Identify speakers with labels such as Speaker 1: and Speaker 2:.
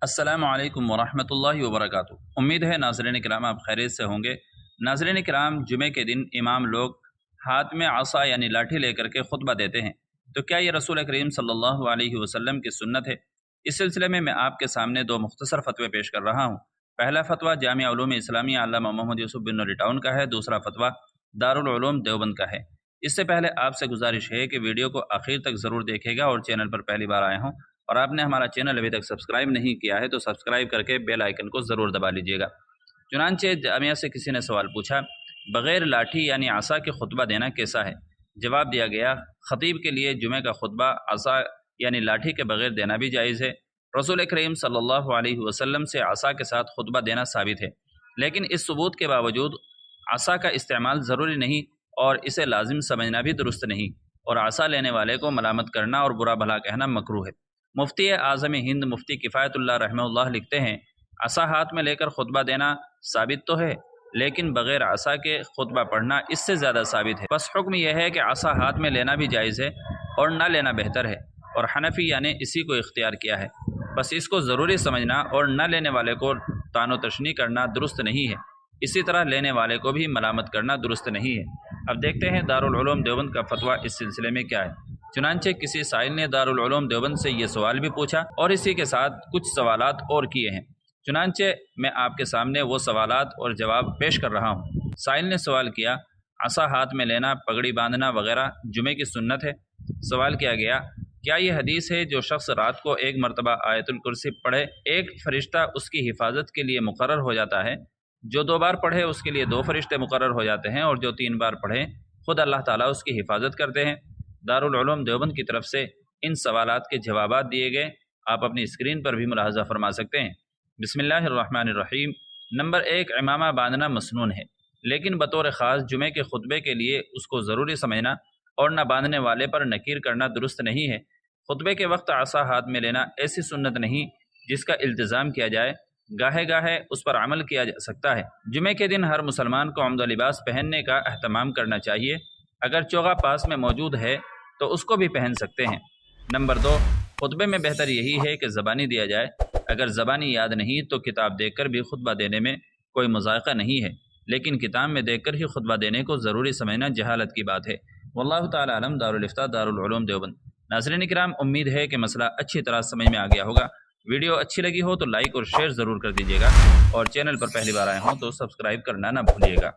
Speaker 1: السلام علیکم ورحمۃ اللہ وبرکاتہ۔ امید ہے ناظرین کرام آپ خیریت سے ہوں گے۔ ناظرین کرام، جمعے کے دن امام لوگ ہاتھ میں عصا یعنی لاٹھی لے کر کے خطبہ دیتے ہیں، تو کیا یہ رسول کریم صلی اللہ علیہ وسلم کی سنت ہے؟ اس سلسلے میں آپ کے سامنے دو مختصر فتوے پیش کر رہا ہوں۔ پہلا فتویٰ جامعہ علوم اسلامیہ علامہ محمد یوسف بن نوری ٹاؤن کا ہے، دوسرا فتویٰ دارالعلوم دیوبند کا ہے۔ اس سے پہلے آپ سے گزارش ہے کہ ویڈیو کو آخر تک ضرور دیکھے گا، اور چینل پر پہلی بار آئے ہوں اور آپ نے ہمارا چینل ابھی تک سبسکرائب نہیں کیا ہے تو سبسکرائب کر کے بیل آئیکن کو ضرور دبا لیجئے گا۔ چنانچہ جامعہ سے کسی نے سوال پوچھا، بغیر لاٹھی یعنی عصا کے خطبہ دینا کیسا ہے؟ جواب دیا گیا، خطیب کے لیے جمعہ کا خطبہ عصا یعنی لاٹھی کے بغیر دینا بھی جائز ہے۔ رسول کریم صلی اللہ علیہ وسلم سے عصا کے ساتھ خطبہ دینا ثابت ہے، لیکن اس ثبوت کے باوجود عصا کا استعمال ضروری نہیں اور اسے لازم سمجھنا بھی درست نہیں، اور عصا لینے والے کو ملامت کرنا اور برا بھلا کہنا مکروہ ہے۔ مفتی اعظم ہند مفتی کفایت اللہ رحمہ اللہ لکھتے ہیں، عصا ہاتھ میں لے کر خطبہ دینا ثابت تو ہے، لیکن بغیر عصا کے خطبہ پڑھنا اس سے زیادہ ثابت ہے۔ بس حکم یہ ہے کہ عصا ہاتھ میں لینا بھی جائز ہے اور نہ لینا بہتر ہے، اور حنفیہ نے اسی کو اختیار کیا ہے۔ بس اس کو ضروری سمجھنا اور نہ لینے والے کو طعن و تشنیع کرنا درست نہیں ہے، اسی طرح لینے والے کو بھی ملامت کرنا درست نہیں ہے۔ اب دیکھتے ہیں دارالعلوم دیوبند کا فتویٰ اس سلسلے میں کیا ہے۔ چنانچہ کسی سائل نے دارالعلوم دیوبند سے یہ سوال بھی پوچھا اور اسی کے ساتھ کچھ سوالات اور کیے ہیں۔ چنانچہ میں آپ کے سامنے وہ سوالات اور جواب پیش کر رہا ہوں۔ سائل نے سوال کیا، عصا ہاتھ میں لینا، پگڑی باندھنا وغیرہ جمعے کی سنت ہے؟ سوال کیا گیا، کیا یہ حدیث ہے جو شخص رات کو ایک مرتبہ آیت الکرسی پڑھے ایک فرشتہ اس کی حفاظت کے لیے مقرر ہو جاتا ہے، جو 2 بار پڑھے اس کے لیے 2 فرشتے مقرر ہو جاتے ہیں، اور جو 3 بار پڑھے خود اللہ تعالیٰ اس کی حفاظت کرتے ہیں؟ دارالعلوم دیوبند کی طرف سے ان سوالات کے جوابات دیے گئے، آپ اپنی اسکرین پر بھی ملاحظہ فرما سکتے ہیں۔ بسم اللہ الرحمن الرحیم۔ نمبر 1، عمامہ باندھنا مسنون ہے، لیکن بطور خاص جمعے کے خطبے کے لیے اس کو ضروری سمجھنا اور نہ باندھنے والے پر نکیر کرنا درست نہیں ہے۔ خطبے کے وقت عصا ہاتھ میں لینا ایسی سنت نہیں جس کا التزام کیا جائے، گاہے گاہے اس پر عمل کیا جا سکتا ہے۔ جمعے کے دن ہر مسلمان کو عمدہ لباس پہننے کا اہتمام کرنا چاہیے، اگر چوغا پاس میں موجود ہے تو اس کو بھی پہن سکتے ہیں۔ نمبر 2، خطبے میں بہتر یہی ہے کہ زبانی دیا جائے، اگر زبانی یاد نہیں تو کتاب دیکھ کر بھی خطبہ دینے میں کوئی مذائقہ نہیں ہے، لیکن کتاب میں دیکھ کر ہی خطبہ دینے کو ضروری سمجھنا جہالت کی بات ہے۔ واللہ تعالی علم۔ دارالفتاء دارالعلوم دیوبند۔ ناظرین کرام، امید ہے کہ مسئلہ اچھی طرح سمجھ میں آ گیا ہوگا۔ ویڈیو اچھی لگی ہو تو لائک اور شیئر ضرور کر دیجیے گا، اور چینل پر پہلی بار آئے ہوں تو سبسکرائب کرنا نہ بھولیے گا۔